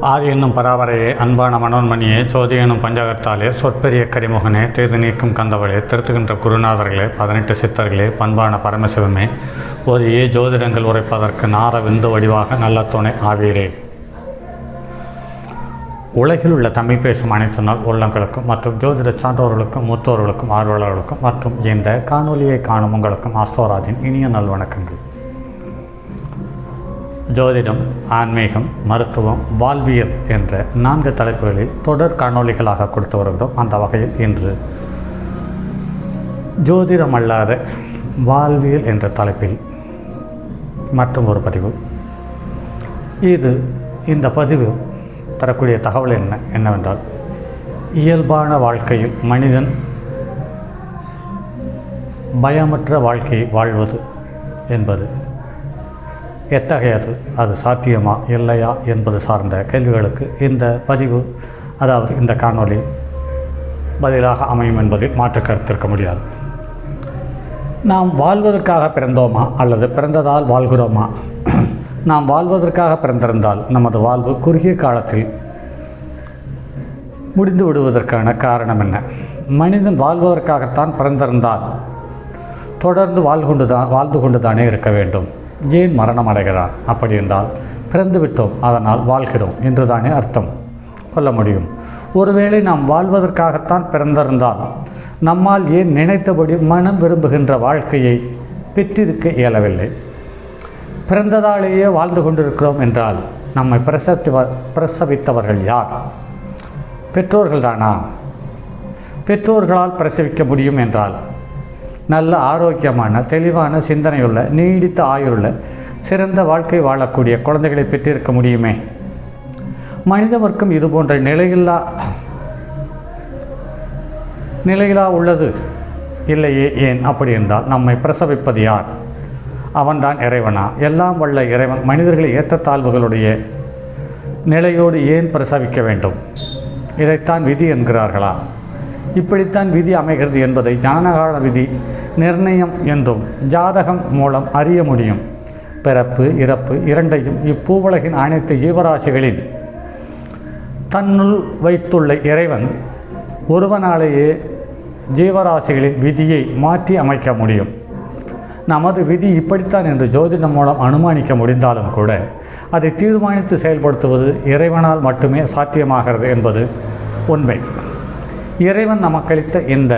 ஆதி என்னும் பராவரையே, அன்பான மனோன்மணியே, சோதி எனும் பஞ்சகத்தாலே, சொற்பெரிய கரிமுகனே, தீர்த்து நீக்கும் கந்தவளே, திருத்துகின்ற குருநாதர்களே, 18 சித்தர்களே, பண்பான பரமசிவமே, ஓதியே ஜோதிடங்கள் உரைப்பதற்கு நார விந்து வடிவாக நல்ல துணை ஆவீரே. உலகில் உள்ள தமிழ் பேசும் அனைத்து நாள் உள்ளங்களுக்கும் மற்றும் ஜோதிட சான்றோர்களுக்கும் மூத்தோர்களுக்கும் ஆர்வலர்களுக்கும் மற்றும் இந்த காணொலியை காணும் உங்களுக்கும் ஆஸ்தோராஜின் இனிய நல்வணக்கங்கள். ஜோதிடம், ஆன்மீகம், மருத்துவம், வாழ்வியல் என்ற 4 தலைப்புகளில் தொடர் காணொலிகளாக கொடுத்து வருகிறோம். அந்த வகையில் இன்று ஜோதிடம் அல்லாத வாழ்வியல் என்ற தலைப்பில் மற்றும் ஒரு பதிவு. இந்த பதிவு தரக்கூடிய தகவல் என்னவென்றால், இயல்பான வாழ்க்கையில் மனிதன் பயமற்ற வாழ்க்கையை வாழ்வது என்பது எத்தகையது, அது சாத்தியமா இல்லையா என்பது சார்ந்த கேள்விகளுக்கு இந்த பதிவு, அதாவது இந்த காணொளி பதிலாக அமையும் என்பதில் மாற்று கருத்திருக்க முடியாது. நாம் வாழ்வதற்காக பிறந்தோமா அல்லது பிறந்ததால் வாழ்கிறோமா? நாம் வாழ்வதற்காக பிறந்திருந்தால் நமது வாழ்வு குறுகிய காலத்தில் முடிந்து விடுவதற்கான காரணம் என்ன? மனிதன் வாழ்வதற்காகத்தான் பிறந்திருந்தால் தொடர்ந்து வாழ்ந்து கொண்டுதானே இருக்க வேண்டும். ஏன் மரணம் அடைகிறான்? அப்படி என்றால் பிறந்து விட்டோம், அதனால் வாழ்கிறோம் என்று தானே அர்த்தம் கொள்ள முடியும். ஒருவேளை நாம் வாழ்வதற்காகத்தான் பிறந்திருந்தால் நம்மால் ஏன் நினைத்தபடி மனம் விரும்புகின்ற வாழ்க்கையை பெற்றிருக்க இயலவில்லை? பிறந்ததாலேயே வாழ்ந்து கொண்டிருக்கிறோம் என்றால் நம்மை பிரசவித்தவர்கள் யார்? பெற்றோர்கள் தானா? பெற்றோர்களால் பிரசவிக்க முடியும் என்றால் நல்ல ஆரோக்கியமான தெளிவான சிந்தனையுள்ள நீடித்த ஆயுள்ள சிறந்த வாழ்க்கை வாழக்கூடிய குழந்தைகளை பெற்றிருக்க முடியுமே. மனித வர்க்கம் இது போன்ற நிலையிலா உள்ளது இல்லையே. ஏன் அப்படி என்றால் நம்மை பிரசவிப்பது யார்? அவன்தான் இறைவனா? எல்லாம் வல்ல இறைவன் மனிதர்களை ஏற்றத்தாழ்வுகளுடைய நிலையோடு ஏன் பிரசவிக்க வேண்டும்? இதைத்தான் விதி என்கிறார்களா? இப்படித்தான் விதி அமைகிறது என்பதை ஜனனகால விதி நிர்ணயம் என்றும் ஜாதகம் மூலம் அறிய முடியும். பிறப்பு இறப்பு இரண்டையும் இப்பூவுலகின் அனைத்து ஜீவராசிகளின் தன்னுள் வைத்துள்ள இறைவன் ஒருவனாலேயே ஜீவராசிகளின் விதியை மாற்றி அமைக்க முடியும். நமது விதி இப்படித்தான் என்று ஜோதிடம் மூலம் அனுமானிக்க முடிந்தாலும் கூட அதை தீர்மானித்து செயல்படுத்துவது இறைவனால் மட்டுமே சாத்தியமாகிறது என்பது உண்மை. இறைவன் நமக்களித்த இந்த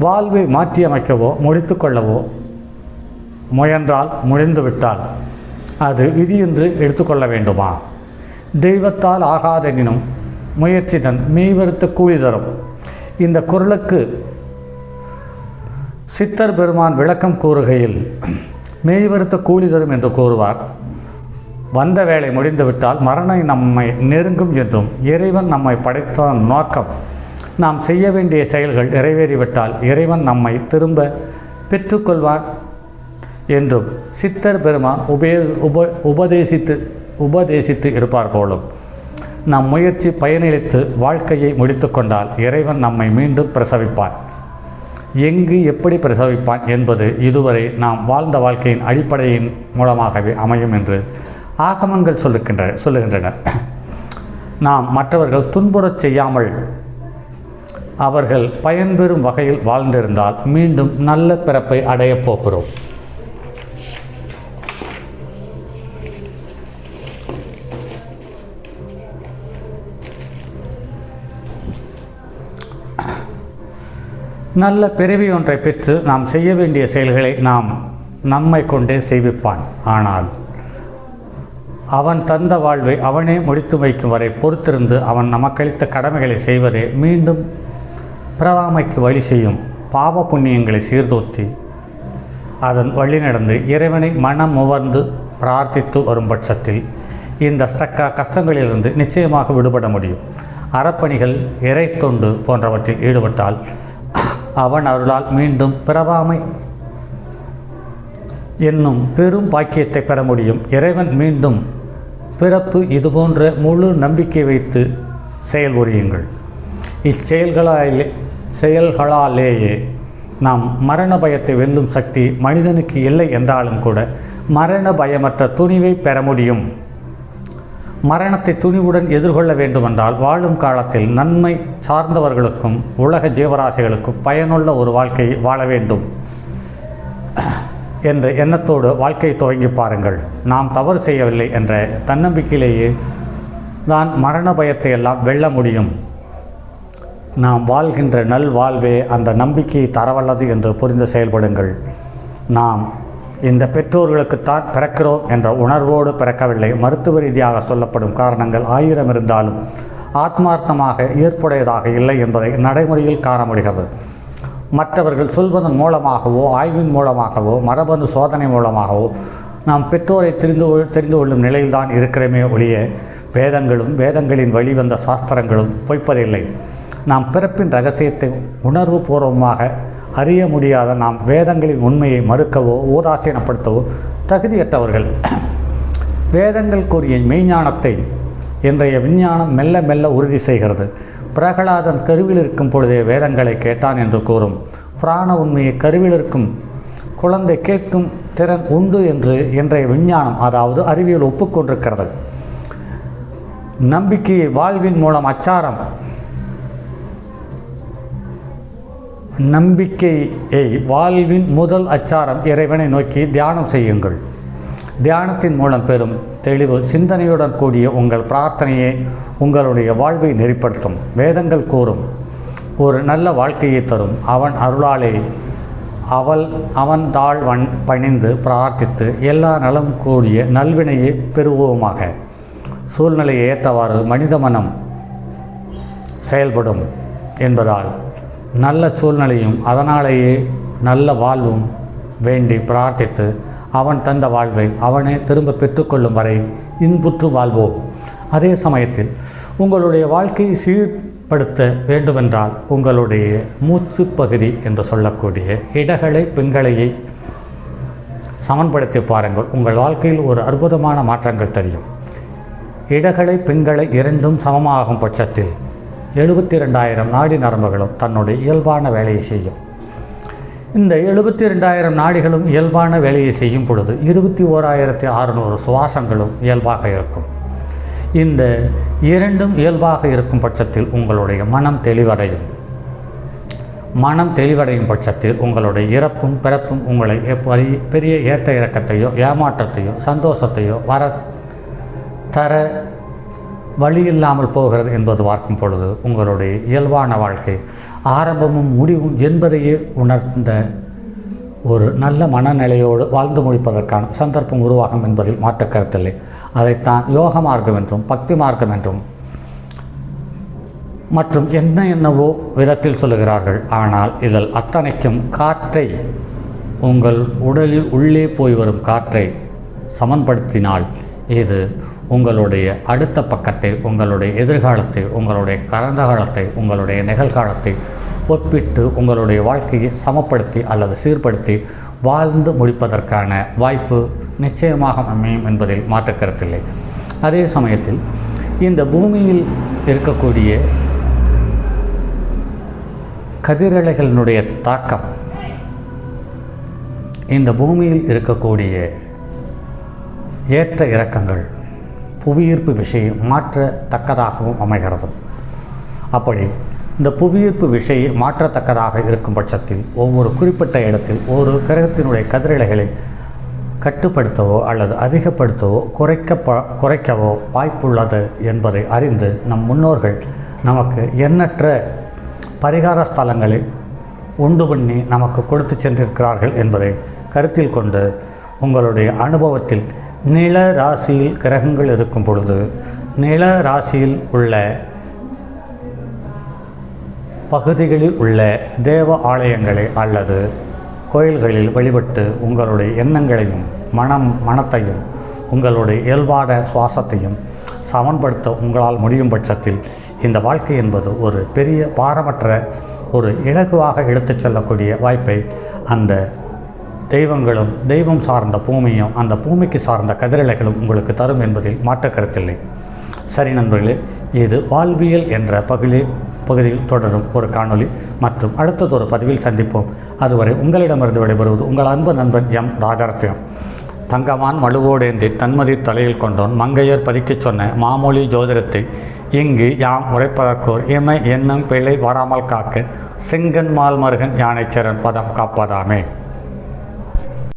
வாழ்வை மாற்றியமைக்கவோ முடித்து கொள்ளவோ முயன்றால், முடிந்துவிட்டால் அது விதி என்று எடுத்துக்கொள்ள வேண்டுமா? தெய்வத்தால் ஆகாதெனினும் முயற்சி தன் மெய்வருத்த கூலி தரும். இந்த குறளுக்கு சித்தர் பெருமான் விளக்கம் கூறுகையில் மெய்வருத்த கூலி தரும் என்று கூறுவார். வந்த வேலை முடிந்துவிட்டால் மரணம் நம்மை நெருங்கும் என்றும், இறைவன் நம்மை படைத்த நோக்கம் நாம் செய்ய வேண்டிய செயல்கள் நிறைவேறிவிட்டால் இறைவன் நம்மை திரும்ப பெற்றுக்கொள்வான் என்றும் சித்தர் பெருமான் உபதேசித்து இருப்பார் போலும். நம் முயற்சி பயனளித்து வாழ்க்கையை முடித்து கொண்டால் இறைவன் நம்மை மீண்டும் பிரசவிப்பான். எங்கு எப்படி பிரசவிப்பான் என்பது இதுவரை நாம் வாழ்ந்த வாழ்க்கையின் அடிப்படையின் மூலமாகவே அமையும் என்று ஆகமங்கள் சொல்லுகின்றன. நாம் மற்றவர்கள் துன்புறச் செய்யாமல் அவர்கள் பயன்பெறும் வகையில் வாழ்ந்திருந்தால் மீண்டும் நல்ல பிறப்பை அடையப் போகிறோம். நல்ல பிறவி ஒன்றை பெற்று நாம் செய்ய வேண்டிய செயல்களை நம்மை கொண்டே செய்விப்பான். ஆனால் அவன் தந்த வாழ்வை அவனே முடித்து வைக்கும் வரை பொறுத்திருந்து அவன் நமக்களித்த கடமைகளை செய்வதே மீண்டும் பிறவாமைக்கு வழி செய்யும். பாவ புண்ணியங்களை சீர்தூத்தி அதன் வழி நடந்து இறைவனை மனம் உவர்ந்து பிரார்த்தித்து வரும் பட்சத்தில் இந்த கஷ்டங்களிலிருந்து நிச்சயமாக விடுபட முடியும். அறப்பணிகள், இறை தொண்டு போன்றவற்றில் ஈடுபட்டால் அவன் அருளால் மீண்டும் பிறவாமை என்னும் பெரும் பாக்கியத்தை பெற முடியும். இறைவன் மீண்டும் பிறப்பு இதுபோன்ற முழு நம்பிக்கை வைத்து செயல் புரியுங்கள். செயல்களாலேயே நாம் மரண பயத்தை வெல்லும் சக்தி மனிதனுக்கு இல்லை என்றாலும் கூட மரண பயமற்ற துணிவை பெற முடியும். மரணத்தை துணிவுடன் எதிர்கொள்ள வேண்டுமென்றால் வாழும் காலத்தில் நன்மை சார்ந்தவர்களுக்கும் உலக ஜீவராசிகளுக்கும் பயனுள்ள ஒரு வாழ்க்கையை வாழ வேண்டும் என்ற எண்ணத்தோடு வாழ்க்கையை துவங்கி பாருங்கள். நாம் தவறு செய்யவில்லை என்ற தன்னம்பிக்கையிலேயே தான் மரண பயத்தை எல்லாம் வெல்ல முடியும். நாம் வாழ்கின்ற நல்வாழ்வே அந்த நம்பிக்கையை தரவல்லது என்று புரிந்து செயல்படுங்கள். நாம் இந்த பெற்றோர்களுக்குத்தான் பிறக்கிறோம் என்ற உணர்வோடு பிறக்கவில்லை. மருத்துவ ரீதியாக சொல்லப்படும் காரணங்கள் 1000 இருந்தாலும் ஆத்மார்த்தமாக ஏற்புடையதாக இல்லை என்பதை நடைமுறையில் காண முடிகிறது. மற்றவர்கள் சொல்வதன் மூலமாகவோ ஆய்வின் மூலமாகவோ மரபணு சோதனை மூலமாகவோ நாம் பெற்றோரை தெரிந்து கொள்ளும் நிலையில்தான் இருக்கிறோமே ஒழிய வேதங்களும் வேதங்களின் வழிவந்த சாஸ்திரங்களும் பொய்ப்பதில்லை. நாம் பிறப்பின் இரகசியத்தை உணர்வு பூர்வமாக அறிய முடியாத நாம் வேதங்களின் உண்மையை மறுக்கவோ உதாசீனப்படுத்தவோ தகுதியற்றவர்கள். வேதங்கள் கூறிய மெய்ஞானத்தை இன்றைய விஞ்ஞானம் மெல்ல மெல்ல உறுதி செய்கிறது. பிரகலாதன் கருவில் இருக்கும் பொழுதே வேதங்களை கேட்டான் என்று கூறும் புராண உண்மையை கருவில் இருக்கும் குழந்தை கேட்கும் திறன் உண்டு என்று இன்றைய விஞ்ஞானம் அதாவது அறிவியல் ஒப்புக்கொண்டிருக்கிறது. நம்பிக்கையை வாழ்வின் மூலம் அச்சாரம் நம்பிக்கையை வாழ்வின் முதல் அச்சாரம் இறைவனை நோக்கி தியானம் செய்யுங்கள். தியானத்தின் மூலம் பெறும் தெளிவு சிந்தனையுடன் கூடிய உங்கள் பிரார்த்தனையை உங்களுடைய வாழ்வை நெறிப்படுத்தும். வேதங்கள் கூறும் ஒரு நல்ல வாழ்க்கையை தரும். அவன் அருளாலே அவன் தாழ் பணிந்து பிரார்த்தித்து எல்லா நலம் கூடிய நல்வினையை பெறுவோமாக. சூழ்நிலையை ஏற்றவாறு மனித மனம் செயல்படும் என்பதால் நல்ல சூழ்நிலையும் அதனாலேயே நல்ல வாழ்வும் வேண்டி பிரார்த்தித்து அவன் தந்த வாழ்வை அவனே திரும்ப பெற்றுக்கொள்ளும் வரை இன்புற்று வாழ்வோம். அதே சமயத்தில் உங்களுடைய வாழ்க்கையை சீர்படுத்த வேண்டுமென்றால் உங்களுடைய மூச்சு பகுதி என்று சொல்லக்கூடிய இடகளை பெண்களையை சமன்படுத்தி பாருங்கள். உங்கள் வாழ்க்கையில் ஒரு அற்புதமான மாற்றங்கள் தெரியும். இடகளை பெண்களை இரண்டும் சமமாகும் பட்சத்தில் 72,000 நாடி நரம்புகளும் தன்னுடைய இயல்பான வேலையை செய்யும். இந்த 72,000 நாடிகளும் இயல்பான வேலையை செய்யும் பொழுது 21,600 சுவாசங்களும் இயல்பாக இருக்கும். இந்த இரண்டும் இயல்பாக இருக்கும் பட்சத்தில் உங்களுடைய மனம் தெளிவடையும் பட்சத்தில் உங்களுடைய இறப்பும் பிறப்பும் உங்களை பெரிய ஏற்ற இறக்கத்தையோ ஏமாற்றத்தையோ சந்தோஷத்தையோ தர வழி இல்லாமல் போகிறது என்பது பார்க்கும் பொழுது உங்களுடைய இயல்பான வாழ்க்கை ஆரம்பமும் முடிவும் என்பதையே உணர்ந்த ஒரு நல்ல மனநிலையோடு வாழ்ந்து முடிப்பதற்கான சந்தர்ப்பம் உருவாகும் என்பதில் மாற்று கருத்தில்லை. அதைத்தான் யோக மார்க்கம் என்றும் பக்தி மார்க்கம் என்றும் மற்றும் என்னவோ விதத்தில் சொல்லுகிறார்கள். ஆனால் இதில் அத்தனைக்கும் காற்றை உங்கள் உடலில் உள்ளே போய் வரும் காற்றை சமன்படுத்தினால் இது உங்களுடைய அடுத்த பக்கத்தை உங்களுடைய எதிர்காலத்தை உங்களுடைய கடந்த காலத்தை உங்களுடைய நிகழ்காலத்தை ஒப்பிட்டு உங்களுடைய வாழ்க்கையை சமப்படுத்தி அல்லது சீர்படுத்தி வாழ்ந்து முடிப்பதற்கான வாய்ப்பு நிச்சயமாக அமையும் என்பதில் மாற்றுக்கருத்தில்லை. அதே சமயத்தில் இந்த பூமியில் இருக்கக்கூடிய கதிரலைகளினுடைய தாக்கம் இந்த பூமியில் இருக்கக்கூடிய ஏற்ற இறக்கங்கள் புவியீர்ப்பு விசையை மாற்றத்தக்கதாகவும் அமைகிறது. அப்படி இந்த புவியீர்ப்பு விசையை மாற்றத்தக்கதாக இருக்கும் பட்சத்தில் ஒவ்வொரு குறிப்பிட்ட இடத்தில் ஒரு கிரகத்தினுடைய கதிரலைகளை கட்டுப்படுத்தவோ அல்லது அதிகப்படுத்தவோ குறைக்கவோ வாய்ப்புள்ளது என்பதை அறிந்து நம் முன்னோர்கள் நமக்கு எண்ணற்ற பரிகார ஸ்தலங்களை உண்டு பண்ணி நமக்கு கொடுத்து சென்றிருக்கிறார்கள் என்பதை கருத்தில் கொண்டு உங்களுடைய அனுபவத்தில் நில ராசியில் கிரகங்கள் இருக்கும் பொழுது நில ராசியில் உள்ள பகுதிகளில் உள்ள தேவ ஆலயங்களை அல்லது கோயில்களில் வழிபட்டு உங்களுடைய எண்ணங்களையும் மனத்தையும் உங்களுடைய இயல்பான சுவாசத்தையும் சமன்படுத்த உங்களால் முடியும் பட்சத்தில் இந்த வாழ்க்கை என்பது ஒரு பெரிய பாரமற்ற ஒரு இலகுவாக எடுத்துச் செல்லக்கூடிய வாய்ப்பை அந்த தெய்வங்களும் தெய்வம் சார்ந்த பூமியும் அந்த பூமிக்கு சார்ந்த கதிரலைகளும் உங்களுக்கு தரும் என்பதில் மாற்று கருத்தில்லை. சரி நண்பர்களே, இது வாழ்வியல் என்ற பகுதியில் தொடரும் ஒரு காணொளி மற்றும் அடுத்ததொரு பதிவில் சந்திப்போம். அதுவரை உங்களிடமிருந்து விடைபெறுவது உங்கள் அன்பு நண்பன் எம் ராஜரத்னம். தங்கமான் மழுவோடேந்தி தன்மதி தலையில் கொண்டோன் மங்கையர் பதிக்கச் சொன்ன மாமொழி ஜோதிடத்தை இங்கு யாம் உரைப்பதற்கோர் இமை என்னும் பிழை வராமல் காக்க செங்கன்மால் மருகன் யானைச்சரன் பதம் காப்பதாமே.